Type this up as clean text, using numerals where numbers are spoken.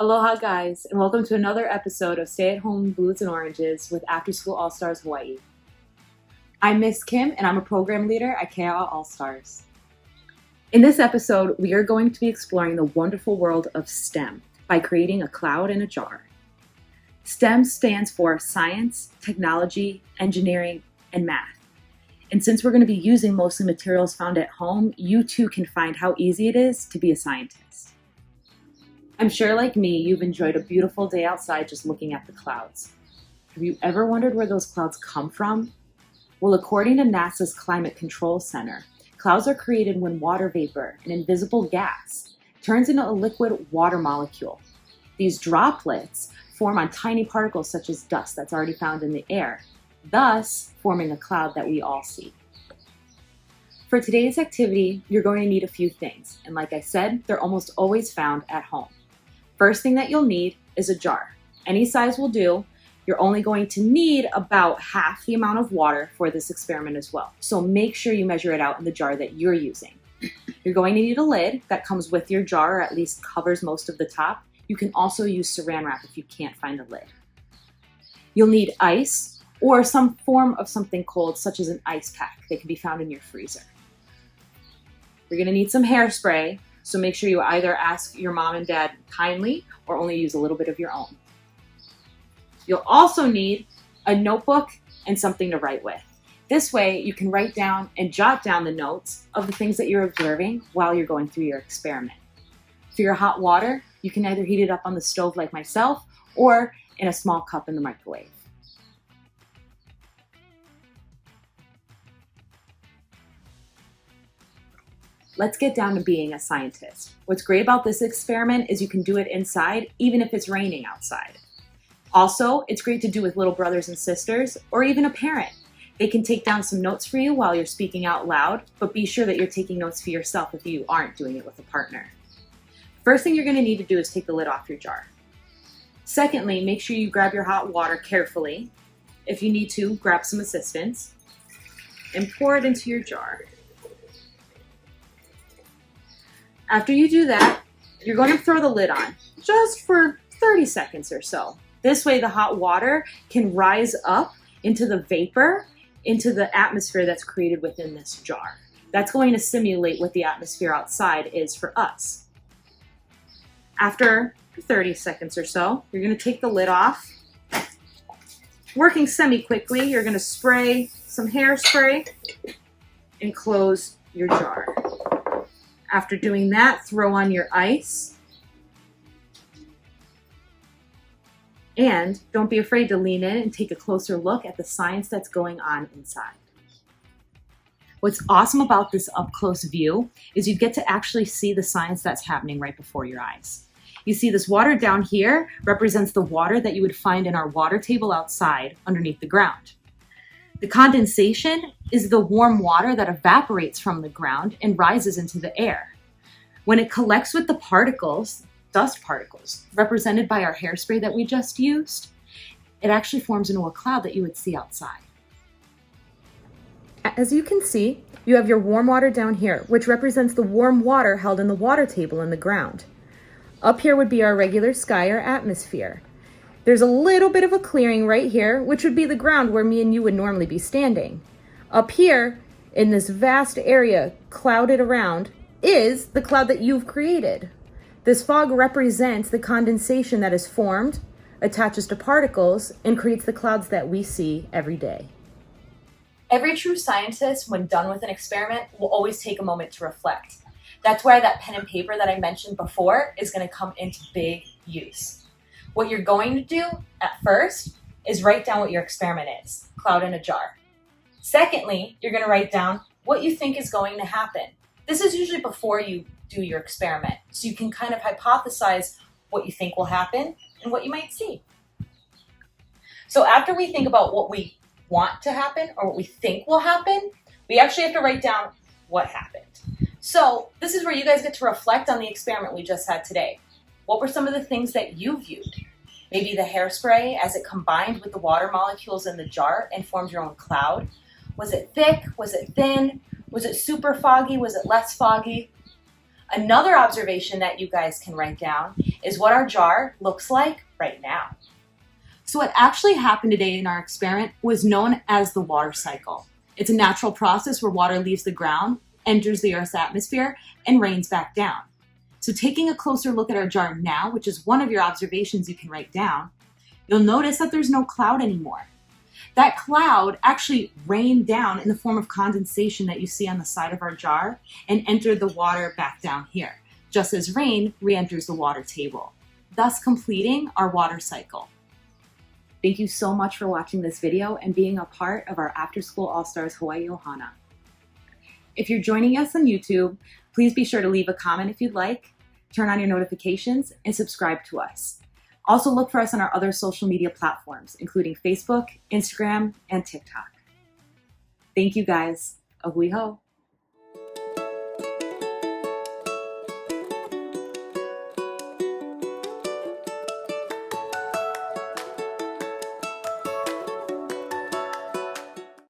Aloha guys, and welcome to another episode of Stay at Home Blues and Oranges with After School All Stars Hawaii. I'm Miss Kim and I'm a program leader at Kea'a All Stars. In this episode, we are going to be exploring the wonderful world of STEM by creating a cloud in a jar. STEM stands for Science, Technology, Engineering, and Math. And since we're going to be using mostly materials found at home, you too can find how easy it is to be a scientist. I'm sure, like me, you've enjoyed a beautiful day outside just looking at the clouds. Have you ever wondered where those clouds come from? Well, according to NASA's Climate Control Center, clouds are created when water vapor, an invisible gas, turns into a liquid water molecule. These droplets form on tiny particles such as dust that's already found in the air, thus forming a cloud that we all see. For today's activity, you're going to need a few things, and like I said, they're almost always found at home. First thing that you'll need is a jar. Any size will do. You're only going to need about half the amount of water for this experiment as well. So make sure you measure it out in the jar that you're using. You're going to need a lid that comes with your jar or at least covers most of the top. You can also use saran wrap if you can't find a lid. You'll need ice or some form of something cold such as an ice pack that can be found in your freezer. You're going to need some hairspray. So make sure you either ask your mom and dad kindly or only use a little bit of your own. You'll also need a notebook and something to write with. This way you can write down and jot down the notes of the things that you're observing while you're going through your experiment. For your hot water, you can either heat it up on the stove like myself or in a small cup in the microwave. Let's get down to being a scientist. What's great about this experiment is you can do it inside, even if it's raining outside. Also, it's great to do with little brothers and sisters, or even a parent. They can take down some notes for you while you're speaking out loud, but be sure that you're taking notes for yourself if you aren't doing it with a partner. First thing you're going to need to do is take the lid off your jar. Secondly, make sure you grab your hot water carefully. If you need to, grab some assistance and pour it into your jar. After you do that, you're going to throw the lid on, just for 30 seconds or so. This way the hot water can rise up into the vapor, into the atmosphere that's created within this jar. That's going to simulate what the atmosphere outside is for us. After 30 seconds or so, you're going to take the lid off. Working semi-quickly, you're going to spray some hairspray and close your jar. After doing that, throw on your ice. And don't be afraid to lean in and take a closer look at the science that's going on inside. What's awesome about this up-close view is you get to actually see the science that's happening right before your eyes. You see this water down here represents the water that you would find in our water table outside underneath the ground. The condensation is the warm water that evaporates from the ground and rises into the air. When it collects with the particles, dust particles, represented by our hairspray that we just used, it actually forms into a cloud that you would see outside. As you can see, you have your warm water down here, which represents the warm water held in the water table in the ground. Up here would be our regular sky or atmosphere. There's a little bit of a clearing right here, which would be the ground where me and you would normally be standing. Up here, in this vast area clouded around, is the cloud that you've created. This fog represents the condensation that is formed, attaches to particles, and creates the clouds that we see every day. Every true scientist, when done with an experiment, will always take a moment to reflect. That's where that pen and paper that I mentioned before is going to come into big use. What you're going to do at first is write down what your experiment is, cloud in a jar. Secondly, you're going to write down what you think is going to happen. This is usually before you do your experiment, so you can kind of hypothesize what you think will happen and what you might see. So after we think about what we want to happen or what we think will happen, we actually have to write down what happened. So this is where you guys get to reflect on the experiment we just had today. What were some of the things that you viewed? Maybe the hairspray as it combined with the water molecules in the jar and formed your own cloud. Was it thick? Was it thin? Was it super foggy? Was it less foggy? Another observation that you guys can write down is what our jar looks like right now. So what actually happened today in our experiment was known as the water cycle. It's a natural process where water leaves the ground, enters the Earth's atmosphere, and rains back down. So taking a closer look at our jar now, which is one of your observations you can write down, you'll notice that there's no cloud anymore. That cloud actually rained down in the form of condensation that you see on the side of our jar and entered the water back down here, just as rain re-enters the water table, thus completing our water cycle. Thank you so much for watching this video and being a part of our After School All-Stars Hawaii Ohana. If you're joining us on YouTube, please be sure to leave a comment if you'd like, turn on your notifications, and subscribe to us. Also look for us on our other social media platforms, including Facebook, Instagram, and TikTok. Thank you guys. Ahui ho.